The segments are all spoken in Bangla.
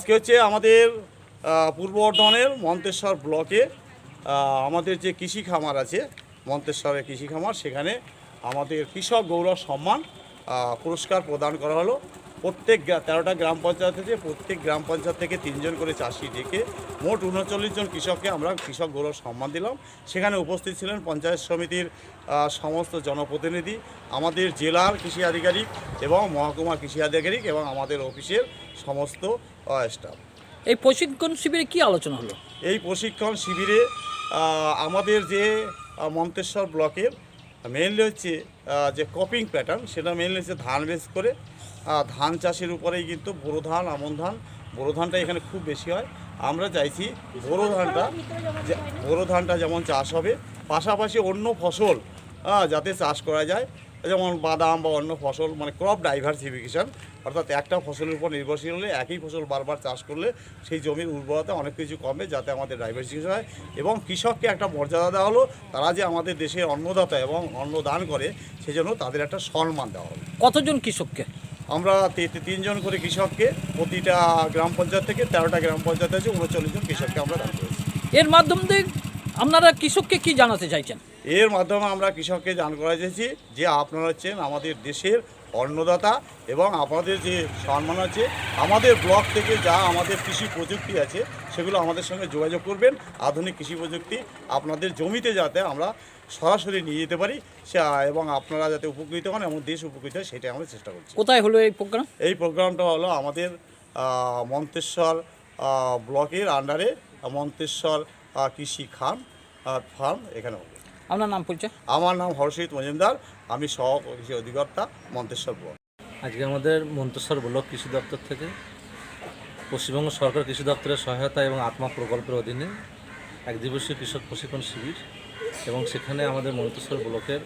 আজকে হচ্ছে আমাদের পূর্ব বর্ধমানের মন্তেশ্বর ব্লকে আমাদের যে কৃষি খামার আছে, মন্তেশ্বরের কৃষি খামার, সেখানে আমাদের কৃষক গৌরব সম্মান পুরস্কার প্রদান করা হলো। প্রত্যেক 13টা গ্রাম পঞ্চায়েত থেকে প্রত্যেক গ্রাম পঞ্চায়েত থেকে 3 জন করে চাষি ডেকে মোট 39 জন কৃষককে আমরা কৃষক গৌরব সম্মান দিলাম। সেখানে উপস্থিত ছিলেন পঞ্চায়েত সমিতির সমস্ত জনপ্রতিনিধি, আমাদের জেলার কৃষি আধিকারিক এবং মহকুমার কৃষি আধিকারিক এবং আমাদের অফিসের সমস্ত স্টাফ। এই প্রশিক্ষণ শিবিরে কি আলোচনা হলো? এই প্রশিক্ষণ শিবিরে আমাদের যে মন্তেশ্বর ব্লকের মেইনলি হচ্ছে যে ক্রপিং প্যাটার্ন, সেটা মেইনলি হচ্ছে ধান বেস করে ধান চাষের উপরেই, কিন্তু বোরো ধান, আমন ধান, বোরো ধানটা এখানে খুব বেশি হয়। আমরা চাইছি বোরো ধানটা যেমন চাষ হবে, পাশাপাশি অন্য ফসল যাতে চাষ করা যায়, যেমন বাদাম বা অন্য ফসল, মানে ক্রপ ডাইভার্সিফিকেশান, অর্থাৎ একটা ফসলের উপর নির্ভরশীল হলে একই ফসল বারবার চাষ করলে সেই জমির উর্বরতা অনেক কিছু কমবে, যাতে আমাদের ডাইভার্সিফিকেশন হয় এবং কৃষককে একটা মর্যাদা দেওয়া হলো। তারা যে আমাদের দেশের অন্নদাতা এবং অন্নদান করে, সেজন্য তাদের একটা সম্মান দেওয়া হলো। কতজন কৃষককে? আমরা 3 জন করে কৃষককে, প্রতিটা গ্রাম পঞ্চায়েত থেকে 13টা গ্রাম পঞ্চায়েত আছে 39 জন কৃষককে আমরা দান করেছি। এর মাধ্যমে আপনারা কৃষককে কি জানাতে চাইছেন? এর মাধ্যমে আমরা কৃষককে জান করা চাইছি যে আপনারা হচ্ছেন আমাদের দেশের অন্নদাতা এবং আপনাদের যে সম্মান আছে, আমাদের ব্লক থেকে যা আমাদের কৃষি প্রযুক্তি আছে সেগুলো আমাদের সঙ্গে যোগাযোগ করবেন। আধুনিক কৃষি প্রযুক্তি আপনাদের জমিতে যাতে আমরা সরাসরি নিয়ে যেতে পারি এবং আপনারা যাতে উপকৃত হন এবং দেশ উপকৃত হয়, সেটাই আমরা চেষ্টা করছি। কোথায় হলো এই প্রোগ্রাম? এই প্রোগ্রামটা হলো আমাদের মন্তেশ্বর ব্লকের আন্ডারে মন্তেশ্বর কৃষি ফার্ম, এখানে হবে। আপনার নাম পরিচয়? আমার নাম হরষিত মজুমদার, আমি সহ কৃষি অধিকর্তা মন্তেশ্বর ব্লক। আজকে আমাদের মন্তেশ্বর ব্লক কৃষি দপ্তর থেকে পশ্চিমবঙ্গ সরকার কৃষি দপ্তরের সহায়তা এবং আত্মা প্রকল্পের অধীনে এক দিবসীয় কৃষক প্রশিক্ষণ শিবির, এবং সেখানে আমাদের মন্তেশ্বর ব্লকের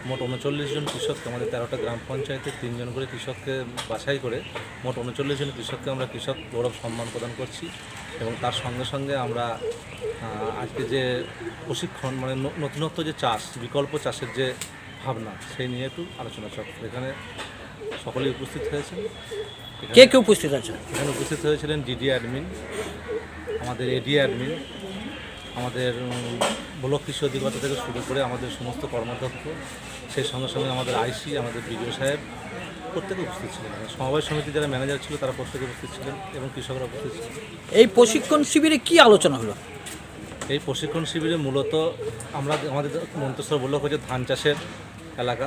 মোট 39 জন কৃষককে, আমাদের 13টা গ্রাম পঞ্চায়েতে 3 জন করে কৃষককে বাছাই করে মোট 39 জন কৃষককে আমরা কৃষক গৌরব সম্মান প্রদান করছি। এবং তার সঙ্গে সঙ্গে আমরা আজকে যে প্রশিক্ষণ, মানে নতুনত্ব যে চাষ, বিকল্প চাষের যে ভাবনা, সেই নিয়ে একটু আলোচনা চক্র এখানে সকলেই উপস্থিত হয়েছেন। কে কে উপস্থিত আছে? এখানে উপস্থিত হয়েছিলেন ডিডি অ্যাডমিন, আমাদের এডি অ্যাডমিন, আমাদের ব্লক কৃষি অধিকর্তা থেকে শুরু করে আমাদের সমস্ত কর্মাধ্যক্ষ, সেই সঙ্গে সঙ্গে আমাদের আইসি, আমাদের বিডিও সাহেব প্রত্যেকে উপস্থিত ছিলেন। সমবায় সমিতি যারা ম্যানেজার ছিল তারা প্রত্যেকে উপস্থিত ছিলেন এবং কৃষকরা উপস্থিত ছিলেন। এই প্রশিক্ষণ শিবিরে কি আলোচনা হলো? এই প্রশিক্ষণ শিবিরে মূলত আমাদের মন্তেশ্বর ব্লক হচ্ছে ধান চাষের এলাকা।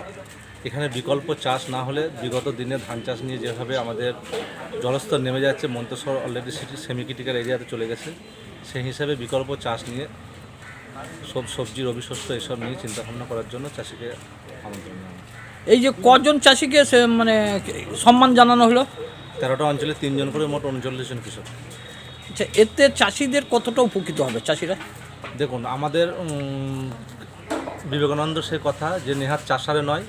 এখানে বিকল্প চাষ না হলে, বিগত দিনে ধান চাষ নিয়ে যেভাবে আমাদের জলস্তর নেমে যাচ্ছে, মন্তেশ্বর অলরেডি সেমি ক্রিটিক্যাল এরিয়াতে চলে গেছে, সেই হিসাবে বিকল্প চাষ নিয়ে সবজি, রবি শস্য এসব নিয়ে চিন্তাভাবনা করার জন্য চাষিকে আমন্ত্রণ জানানো। এই যে কজন চাষিকে মানে সম্মান জানানো হলো? 13টা অঞ্চলে 3 জন করে মোট 39 জন কৃষক। আচ্ছা, এতে চাষিদের কতটা উপকৃত হবে চাষিরা? দেখুন, আমাদের বিবেকানন্দ সে কথা যে নেহাত চাষারে নয়,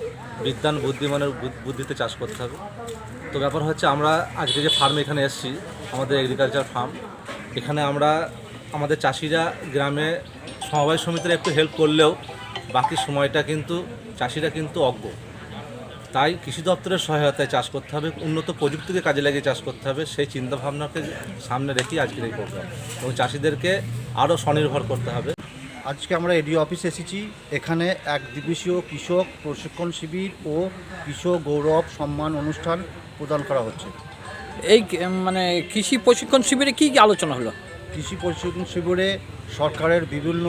বিদ্যান বুদ্ধিমানের বুদ্ধিতে চাষ করতে হবে। তো ব্যাপার হচ্ছে, আমরা আজকে যে ফার্মে এখানে এসেছি, আমাদের এগ্রিকালচার ফার্ম, এখানে আমরা আমাদের চাষিরা গ্রামে সমবায় সমিতিরা একটু হেল্প করলেও বাকি সময়টা কিন্তু চাষিরা কিন্তু অজ্ঞ। তাই কৃষি দপ্তরের সহায়তায় চাষ করতে হবে, উন্নত প্রযুক্তিকে কাজে লাগিয়ে চাষ করতে হবে, সেই চিন্তাভাবনাকে সামনে রেখেই আজকের এই প্রোগ্রাম, এবং চাষিদেরকে আরও স্বনির্ভর করতে হবে। আজকে আমরা এডি অফিসে এসেছি। এখানে এক দিবসীয় কৃষক প্রশিক্ষণ শিবির ও কৃষক গৌরব সম্মান অনুষ্ঠান প্রদান করা হচ্ছে। এই মানে কৃষি প্রশিক্ষণ শিবিরে কি কি আলোচনা হলো? কৃষি প্রশিক্ষণ শিবিরে সরকারের বিভিন্ন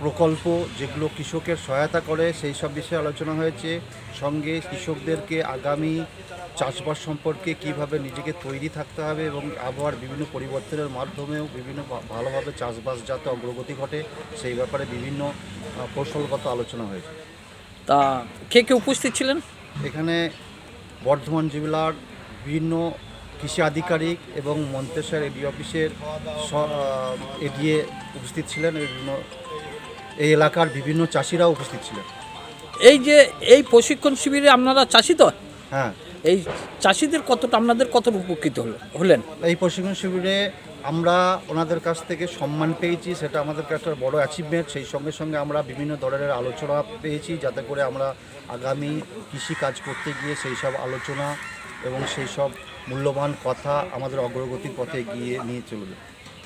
প্রকল্প যেগুলো কৃষকের সহায়তা করে, সেই সব বিষয়ে আলোচনা হয়েছে। সঙ্গে কৃষকদেরকে আগামী চাষবাস সম্পর্কে কিভাবে নিজেকে তৈরি থাকতে হবে এবং আবহাওয়ার বিভিন্ন পরিবর্তনের মাধ্যমেও বিভিন্ন ভালোভাবে চাষবাস যাতে অগ্রগতি ঘটে, সেই ব্যাপারে বিভিন্ন কৌশলগত আলোচনা হয়েছে। তা কে কে উপস্থিত ছিলেন? এখানে বর্ধমান জেলার বিভিন্ন কৃষি আধিকারিক এবং মন্তেশ্বর এডি অফিসের এডিএ উপস্থিত ছিলেন। এই এলাকার বিভিন্ন চাষিরাও উপস্থিত ছিলেন। এই যে এই প্রশিক্ষণ শিবিরে আপনারা চাষি তো? হ্যাঁ। এই চাষিদের আপনাদের কতটা উপকৃত হলেন? এই প্রশিক্ষণ শিবিরে আমরা ওনাদের কাছ থেকে সম্মান পেয়েছি, সেটা আমাদের একটা বড় অ্যাচিভমেন্ট। সেই সঙ্গে সঙ্গে আমরা বিভিন্ন ধরনের আলোচনা পেয়েছি, যাতে করে আমরা আগামী কৃষি কাজ করতে গিয়ে সেই সব আলোচনা এবং সেই সব মূল্যবান কথা আমাদের অগ্রগতির পথে এগিয়ে নিয়ে চলবে।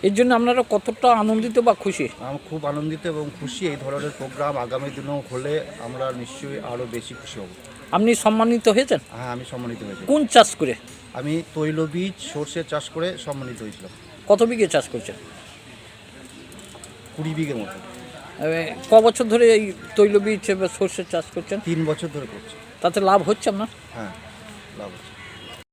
এর জন্য আপনারা কতটা আনন্দিত বা খুশি? আমি খুব আনন্দিত এবং খুশি। এই ধরনের প্রোগ্রাম আগামী দিনেও হলে আমরা নিশ্চয়ই আরও বেশি খুশি হব। আপনি সম্মানিত হয়েছেন হ্যাঁ, আমি সম্মানিত হয়েছি। কোন চাষ করে? আমি তৈলবীজ সর্ষে চাষ করে সম্মানিত হয়েছিলাম। কত বিঘে চাষ করছেন? 20 বিঘে মতো। ক বছর ধরে এই তৈলবীজ বা সর্ষের চাষ করছেন? 3 বছর ধরে করছি। তাতে লাভ হচ্ছে আপনার? হ্যাঁ, লাভ হচ্ছে।